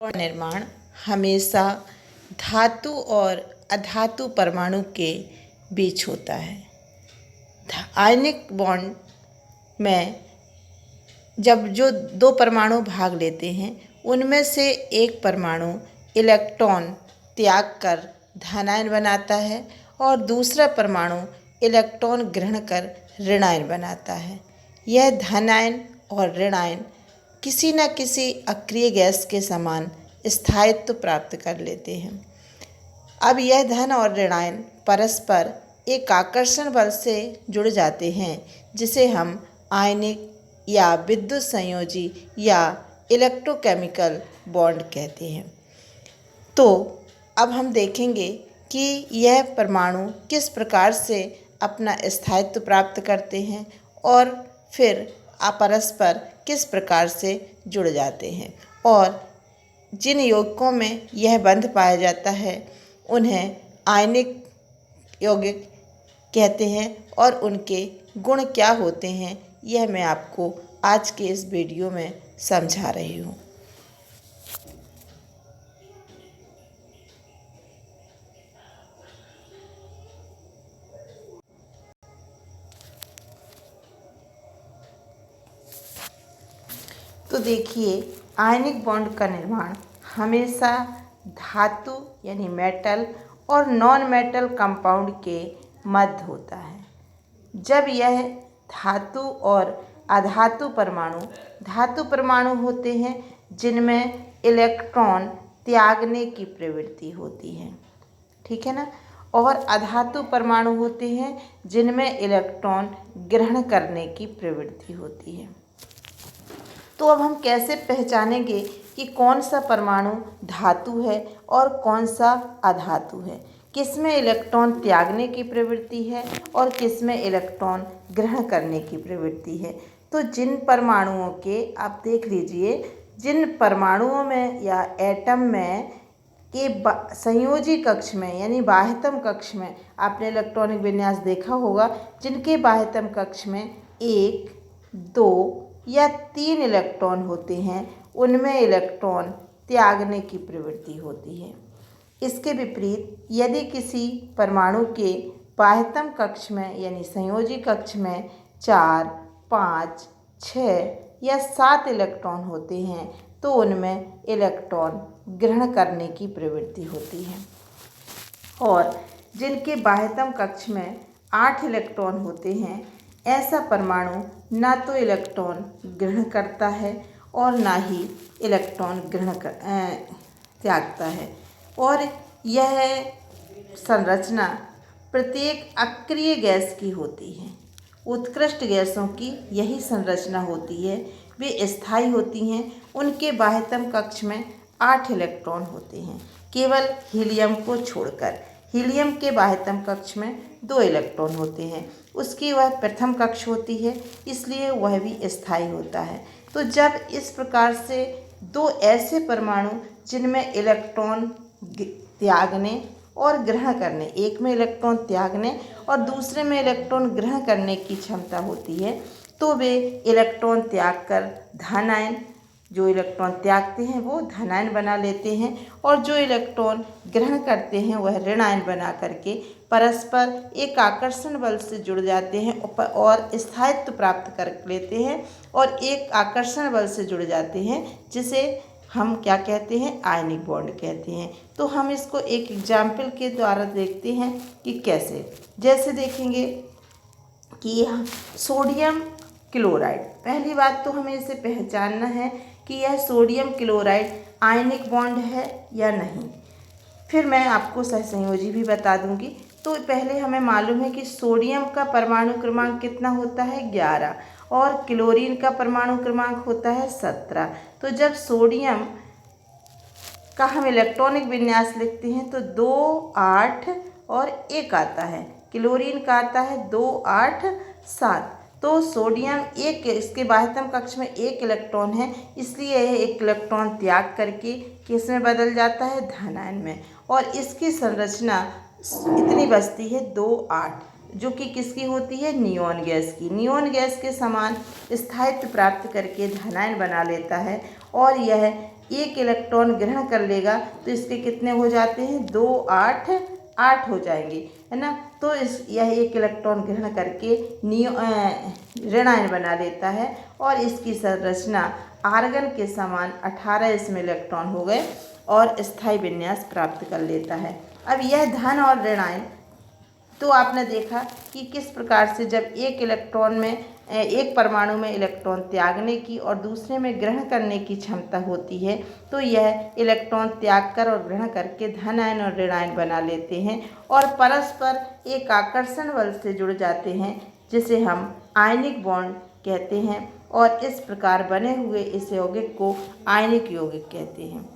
का निर्माण हमेशा धातु और अधातु परमाणु के बीच होता है। आयनिक बॉन्ड में जब जो दो परमाणु भाग लेते हैं उनमें से एक परमाणु इलेक्ट्रॉन त्याग कर धनायन बनाता है और दूसरा परमाणु इलेक्ट्रॉन ग्रहण कर ऋणायन बनाता है। यह धनायन और ऋणायन किसी न किसी अक्रिय गैस के समान स्थायित्व प्राप्त कर लेते हैं। अब यह धन और ऋणायन परस्पर एक आकर्षण बल से जुड़ जाते हैं जिसे हम आयनिक या विद्युत संयोजी या इलेक्ट्रोकेमिकल बॉन्ड कहते हैं। तो अब हम देखेंगे कि यह परमाणु किस प्रकार से अपना स्थायित्व प्राप्त करते हैं और फिर परस्पर किस प्रकार से जुड़ जाते हैं और जिन यौगिकों में यह बंध पाया जाता है उन्हें आयनिक यौगिक कहते हैं और उनके गुण क्या होते हैं यह मैं आपको आज के इस वीडियो में समझा रही हूँ। तो देखिए, आयनिक बॉन्ड का निर्माण हमेशा धातु यानी मेटल और नॉन मेटल कंपाउंड के मध्य होता है। जब यह धातु और अधातु परमाणु होते हैं जिनमें इलेक्ट्रॉन त्यागने की प्रवृत्ति होती है, ठीक है ना, और अधातु परमाणु होते हैं जिनमें इलेक्ट्रॉन ग्रहण करने की प्रवृत्ति होती है। तो अब हम कैसे पहचानेंगे कि कौन सा परमाणु धातु है और कौन सा अधातु है, किसमें इलेक्ट्रॉन त्यागने की प्रवृत्ति है और किसमें इलेक्ट्रॉन ग्रहण करने की प्रवृत्ति है। तो जिन परमाणुओं के आप देख लीजिए, जिन परमाणुओं में या एटम में के संयोजी कक्ष में यानी बाह्यतम कक्ष में आपने इलेक्ट्रॉनिक विन्यास देखा होगा, जिनके बाह्यतम कक्ष में 1, 2 या 3 इलेक्ट्रॉन होते हैं उनमें इलेक्ट्रॉन त्यागने की प्रवृत्ति होती है। इसके विपरीत यदि किसी परमाणु के बाह्यतम कक्ष में यानी संयोजी कक्ष में 4, 5, 6 या 7 इलेक्ट्रॉन होते हैं तो उनमें इलेक्ट्रॉन ग्रहण करने की प्रवृत्ति होती है। और जिनके बाह्यतम कक्ष में 8 इलेक्ट्रॉन होते हैं ऐसा परमाणु ना तो इलेक्ट्रॉन ग्रहण करता है और ना ही इलेक्ट्रॉन त्यागता है। और यह संरचना प्रत्येक अक्रिय गैस की होती है। उत्कृष्ट गैसों की यही संरचना होती है, वे स्थायी होती हैं। उनके बाह्यतम कक्ष में 8 इलेक्ट्रॉन होते हैं केवल हीलियम को छोड़कर। हीलियम के बाह्यतम कक्ष में 2 इलेक्ट्रॉन होते हैं, उसकी वह प्रथम कक्ष होती है इसलिए वह भी स्थायी होता है। तो जब इस प्रकार से 2 ऐसे परमाणु जिनमें इलेक्ट्रॉन त्यागने और ग्रहण करने, एक में इलेक्ट्रॉन त्यागने और दूसरे में इलेक्ट्रॉन ग्रहण करने की क्षमता होती है, तो वे इलेक्ट्रॉन त्याग कर धनायन, जो इलेक्ट्रॉन त्यागते हैं वो धनायन बना लेते हैं और जो इलेक्ट्रॉन ग्रहण करते हैं वह ऋणायन बना करके परस्पर एक आकर्षण बल से जुड़ जाते हैं और स्थायित्व प्राप्त कर लेते हैं और एक आकर्षण बल से जुड़ जाते हैं जिसे हम क्या कहते हैं, आयनिक बॉन्ड कहते हैं। तो हम इसको एक एग्जाम्पल के द्वारा देखते हैं कि कैसे। जैसे देखेंगे कि यह सोडियम क्लोराइड, पहली बात तो हमें इसे पहचानना है कि यह सोडियम क्लोराइड आयनिक बॉन्ड है या नहीं, फिर मैं आपको सहसंयोजी भी बता दूंगी। तो पहले हमें मालूम है कि सोडियम का परमाणु क्रमांक कितना होता है, 11, और क्लोरीन का परमाणु क्रमांक होता है 17। तो जब सोडियम का हम इलेक्ट्रॉनिक विन्यास लिखते हैं तो 2, 8 और 1 आता है, क्लोरीन का आता है 2, 8, 7। तो सोडियम एक, इसके बाह्यतम कक्ष में 1 इलेक्ट्रॉन है इसलिए यह 1 इलेक्ट्रॉन त्याग करके किस में बदल जाता है, धनायन में। और इसकी संरचना इतनी बचती है 2, 8, जो कि किसकी होती है, नियोन गैस की। नियोन गैस के समान स्थायित्व प्राप्त करके धनायन बना लेता है और यह एक इलेक्ट्रॉन ग्रहण कर लेगा तो इसके कितने हो जाते हैं, 2 8 8 हो जाएंगे, है ना। तो यह एक इलेक्ट्रॉन ग्रहण करके ऋण आयन बना लेता है और इसकी संरचना आर्गन के समान 18 इसमें इलेक्ट्रॉन हो गए और स्थायी विन्यास प्राप्त कर लेता है। अब यह धन और ऋण आयन, तो आपने देखा कि किस प्रकार से जब एक परमाणु में इलेक्ट्रॉन त्यागने की और दूसरे में ग्रहण करने की क्षमता होती है, तो यह इलेक्ट्रॉन त्याग कर और ग्रहण करके धन आयन और ऋण आयन बना लेते हैं और परस्पर एक आकर्षण बल से जुड़ जाते हैं, जिसे हम आयनिक बॉन्ड कहते हैं। और इस प्रकार बने हुए इस यौगिक को आयनिक यौगिक कहते हैं।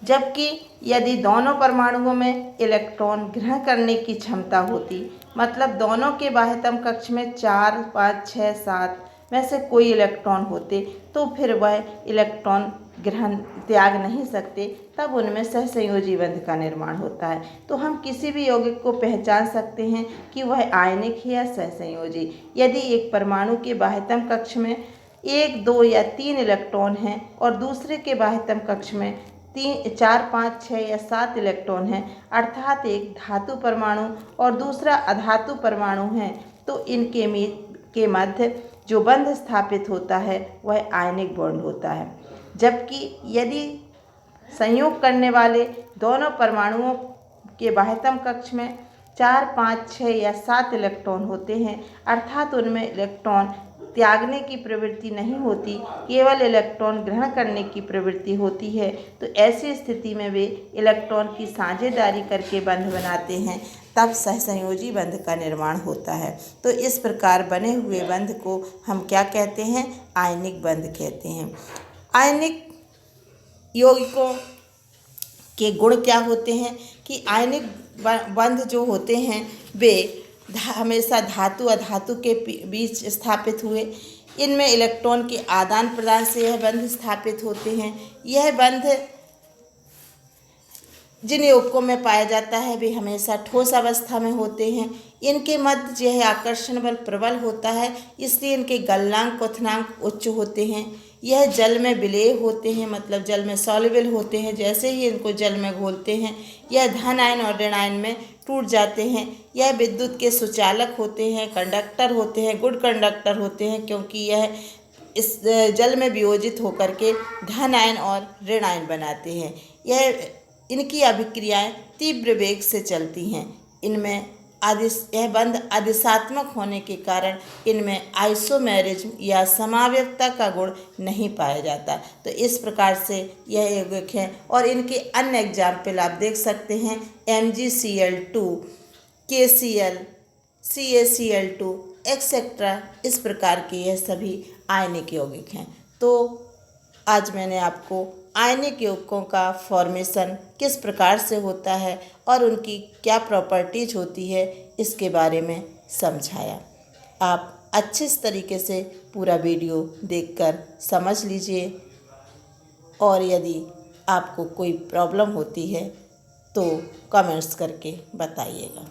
जबकि यदि दोनों परमाणुओं में इलेक्ट्रॉन ग्रहण करने की क्षमता होती, मतलब दोनों के बाह्यतम कक्ष में 4 5 6 7 में से कोई इलेक्ट्रॉन होते, तो फिर वह इलेक्ट्रॉन ग्रहण त्याग नहीं सकते, तब उनमें सहसंयोजी बंध का निर्माण होता है। तो हम किसी भी यौगिक को पहचान सकते हैं कि वह आयनिक है या सहसंयोजी यदि एक परमाणु के बाह्यतम कक्ष में 1 2 या 3 इलेक्ट्रॉन हैं और दूसरे के बाह्यतम कक्ष में 4 5 6 या 7 इलेक्ट्रॉन हैं, अर्थात एक धातु परमाणु और दूसरा अधातु परमाणु है, तो इनके मध्य जो बंध स्थापित होता है वह आयनिक बॉन्ड होता है। जबकि यदि संयोग करने वाले दोनों परमाणुओं के बाह्यतम कक्ष में 4 5 6 या 7 इलेक्ट्रॉन होते हैं, अर्थात उनमें इलेक्ट्रॉन त्यागने की प्रवृत्ति नहीं होती, केवल इलेक्ट्रॉन ग्रहण करने की प्रवृत्ति होती है, तो ऐसी स्थिति में वे इलेक्ट्रॉन की साझेदारी करके बंध बनाते हैं, तब सहसंयोजी बंध का निर्माण होता है। तो इस प्रकार बने हुए बंध को हम क्या कहते हैं, आयनिक बंध कहते हैं। आयनिक यौगिकों के गुण क्या होते हैं कि आयनिक बंध जो होते हैं वे हमेशा धातु अधातु के बीच स्थापित हुए। इनमें इलेक्ट्रॉन के आदान प्रदान से यह बंध स्थापित होते हैं। यह बंध जिन यौगिकों में पाया जाता है वे हमेशा ठोस अवस्था में होते हैं। इनके मध्य यह आकर्षण बल प्रबल होता है, इसलिए इनके गलनांक क्वथनांक उच्च होते हैं। यह जल में विलेय होते हैं, मतलब जल में सॉल्युबल होते हैं। जैसे ही इनको जल में घोलते हैं यह धन आयन और ऋण आयन में टूट जाते हैं। यह विद्युत के सुचालक होते हैं, कंडक्टर होते हैं, गुड कंडक्टर होते हैं, क्योंकि यह इस जल में वियोजित होकर के धन आयन और ऋण आयन बनाते हैं। इनकी अभिक्रियाएं तीव्र वेग से चलती हैं। यह बंध अधिसात्मक होने के कारण इनमें आइसोमेरिज्म या समावयवता का गुण नहीं पाया जाता। तो इस प्रकार से यह यौगिक है और इनके अन्य एग्जाम्पल आप देख सकते हैं, MgCl2, KCl, CaCl2 एक्सेट्रा। इस प्रकार के यह सभी आयनिक यौगिक हैं। तो आज मैंने आपको आयनिक यौगिकों का फॉर्मेशन किस प्रकार से होता है और उनकी क्या प्रॉपर्टीज होती है इसके बारे में समझाया। आप अच्छे तरीके से पूरा वीडियो देखकर समझ लीजिए और यदि आपको कोई प्रॉब्लम होती है तो कमेंट्स करके बताइएगा।